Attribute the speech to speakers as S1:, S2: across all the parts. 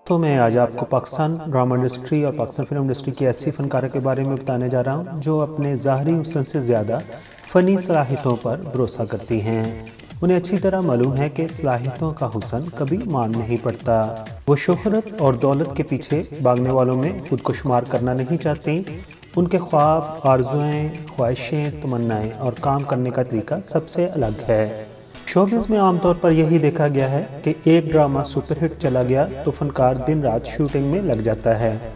S1: तो मैं आज आपको पाकिस्तान ड्रामा इंडस्ट्री और पाकिस्तान फिल्म इंडस्ट्री की ऐसी फनकारों के बारे में बताने जा रहा हूँ जो अपने ज़ाहरी हुस्न से ज़्यादा फ़नी सलाहियतों पर भरोसा करती हैं। उन्हें अच्छी तरह मालूम है कि सलाहियतों का हुस्न कभी मान नहीं पड़ता। वो शोहरत और दौलत के पीछे भागने वालों में खुद को शुमार करना नहीं चाहती। उनके ख्वाब, आरजुएं, ख्वाहिशें, तमन्नाएं और काम करने का तरीका सबसे अलग है। शोबिज़ में आमतौर पर यही देखा गया है कि एक ड्रामा सुपरहिट चला गया तो फनकार दिन रात शूटिंग में लग जाता है।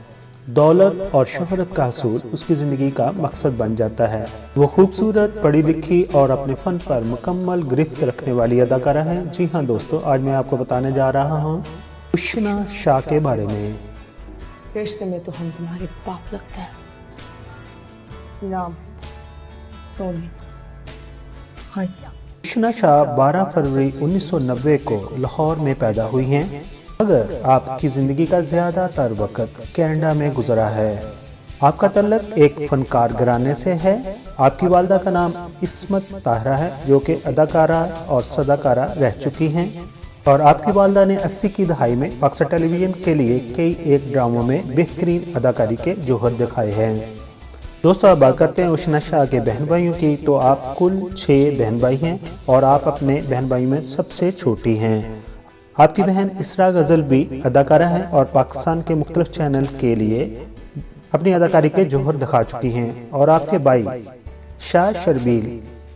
S1: दौलत और शोहरत का हसूल उसकी ज़िंदगी का मकसद बन जाता है। वो खूबसूरत, पढ़ी लिखी और अपने फ़न पर मुकम्मल गिरफ्त रखने वाली अदाकारा है। जी हाँ दोस्तों, आज मैं आपको बताने जा रहा हूँ उशना शाह के बारे में।
S2: रिश्ते में तो हम तुम्हारे बाप लगते हैं। नाम सोनी। हाँ,
S1: उशना शाह 12 फरवरी 1990 को लाहौर में पैदा हुई हैं, मगर आपकी ज़िंदगी का ज़्यादातर वक्त कनाडा में गुजरा है। आपका तल्लक एक फनकार घराने से है। आपकी वालदा का नाम इस्मत ताहरा है, जो कि अदाकारा और सदाकारा रह चुकी हैं, और आपकी वालदा ने 80 की दहाई में पाकिस्तान टेलीविज़न के लिए कई एक ड्रामों में बेहतरीन अदाकारी के जौहर दिखाए हैं। दोस्तों, आप बात करते हैं उशना शाह के बहन भाइयों की, तो आप कुल 6 बहन भाई हैं और आप अपने बहन भाई में सबसे छोटी हैं। आपकी बहन इसरा गज़ल भी अदाकारा हैं और पाकिस्तान के मुख्तलिफ चैनल के लिए अपनी अदाकारी के जौहर दिखा चुकी हैं। और आपके भाई शाह शर्बील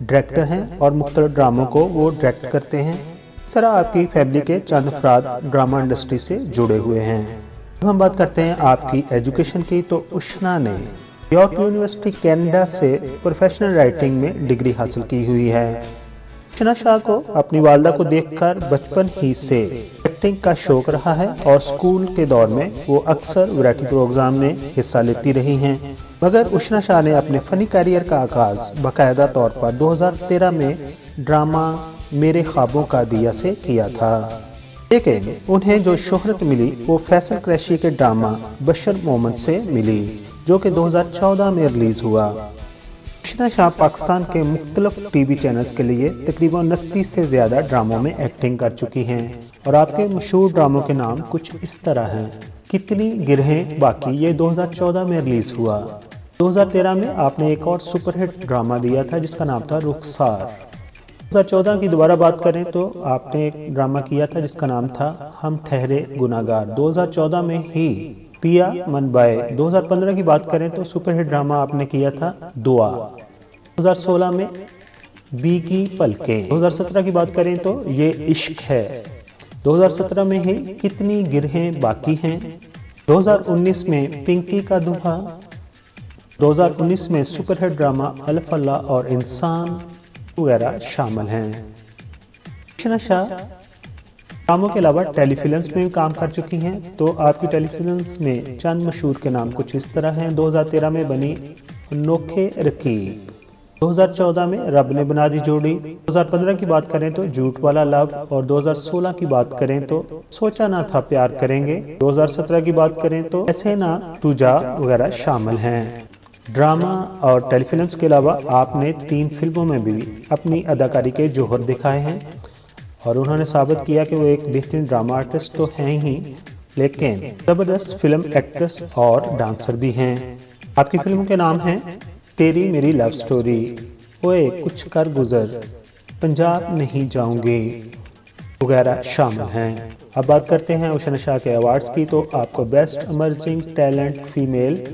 S1: डायरेक्टर हैं और मुख्तलिफ ड्रामों को वो डायरेक्ट करते हैं। इस तरह आपकी फैमिली के चंद अफराद ड्रामा इंडस्ट्री से जुड़े हुए हैं। अब हम बात करते हैं आपकी एजुकेशन की, तो उशना ने यॉर्क यूनिवर्सिटी कनाडा से प्रोफेशनल राइटिंग में डिग्री हासिल की हुई है। उशना शाह को अपनी वालदा को देखकर बचपन ही से एक्टिंग का शौक रहा है और स्कूल के दौर में वो अक्सर वैरायटी प्रोग्राम में हिस्सा लेती रही हैं। मगर उशना शाह ने अपने फ़नी करियर का आगाज़ बाकायदा तौर पर 2013 में ड्रामा मेरे ख्वाबों का दिया से किया था, लेकिन उन्हें जो शोहरत मिली वो फैसल क्रैशी के ड्रामा बशर मोहम्मद से मिली, जो कि 2014 में रिलीज़ हुआ। उशना शाह पाकिस्तान के मुख्तलिफ टीवी चैनल्स के लिए तकरीबन 29 से ज़्यादा ड्रामों में एक्टिंग कर चुकी हैं, और आपके मशहूर ड्रामों के नाम कुछ इस तरह हैं। कितनी गिरहें बाकी, ये 2014 में रिलीज़ हुआ। 2013 में आपने एक और सुपरहिट ड्रामा दिया था जिसका नाम था रुखसार। 2014 की दोबारा बात करें तो आपने एक ड्रामा किया था जिसका नाम था हम ठहरे गुनाहगार, 2014 में ही पिया मन बाए। 2015 की बात करें तो सुपरहिट ड्रामा आपने किया था दुआ। 2016 में बी की पलकें। 2017 की बात करें तो ये इश्क है। 2017 में ही कितनी गिरहें बाकी हैं। 2019 में पिंकी का दूल्हा। 2019 में सुपरहिट ड्रामा अल्फ अल्लाह और इंसान वगैरह शामिल हैं। उशना शाह ड्रामों के अलावा टेलीफिल्म्स में भी काम कर चुकी हैं, तो आपकी टेलीफिल्म्स में चंद मशहूर के नाम कुछ इस तरह हैं। 2013 में बनी नोखे रकीब। 2014 में रब ने बना दी जोड़ी। 2015 की बात करें तो झूठ वाला लव, और 2016 की बात करें तो सोचा ना था प्यार करेंगे। 2017 की बात करें तो ऐसे ना तू जा वगैरह शामिल हैं। ड्रामा और टेलीफिल्म्स के अलावा आपने 3 फिल्मों में भी अपनी अदाकारी के जौहर दिखाए हैं, और उन्होंने साबित किया कि वो एक बेहतरीन ड्रामा आर्टिस्ट तो हैं ही, लेकिन ज़बरदस्त फिल्म एक्ट्रेस और डांसर भी हैं। आपकी फिल्मों के नाम हैं तेरी मेरी लव स्टोरी, ओए कुछ कर गुजर, पंजाब नहीं जाऊंगी वगैरह शामिल हैं। अब बात करते हैं उशना शाह के अवार्ड्स की, तो आपको best emerging talent female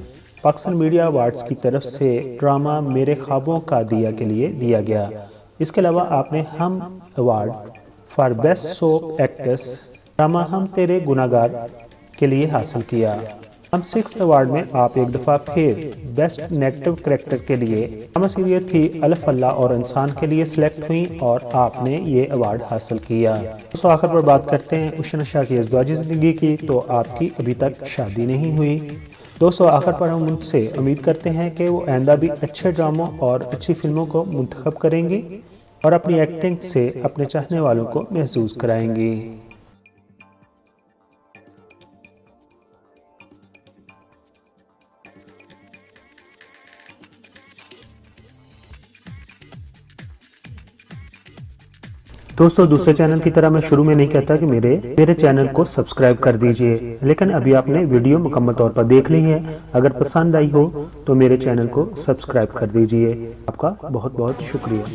S1: Pakistan media awards की तरफ से ड्रामा मेरे ख्वाबों का दिया के लिए दिया गया। इसके अलावा आपने हम award for best soap actress drama हम तेरे गुनाहगार के लिए हासिल किया। हम 6th अवार्ड में आप एक दफ़ा फिर बेस्ट नेगेटिव कैरेक्टर के लिए ड्रामा सीरियल थी अल्फ अल्लाह और इंसान के लिए सिलेक्ट हुई, और आपने ये अवार्ड हासिल किया। दोस्तों, आखिर पर बात करते हैं उशना शाह की अज़दवाजी ज़िंदगी की, तो आपकी अभी तक शादी नहीं हुई। दोस्तों, आखिर पर हम उनसे उम्मीद करते हैं कि वो आइंदा भी अच्छे ड्रामों और अच्छी फिल्मों को मुंतखब करेंगी और अपनी एक्टिंग से अपने चाहने वालों को महसूस कराएंगी। दोस्तों दूसरे चैनल की तरह मैं शुरू में नहीं कहता कि मेरे चैनल को सब्सक्राइब कर दीजिए, लेकिन अभी आपने वीडियो मुकम्मल तौर पर देख ली है। अगर पसंद आई हो तो मेरे चैनल को सब्सक्राइब कर दीजिए। आपका बहुत बहुत शुक्रिया।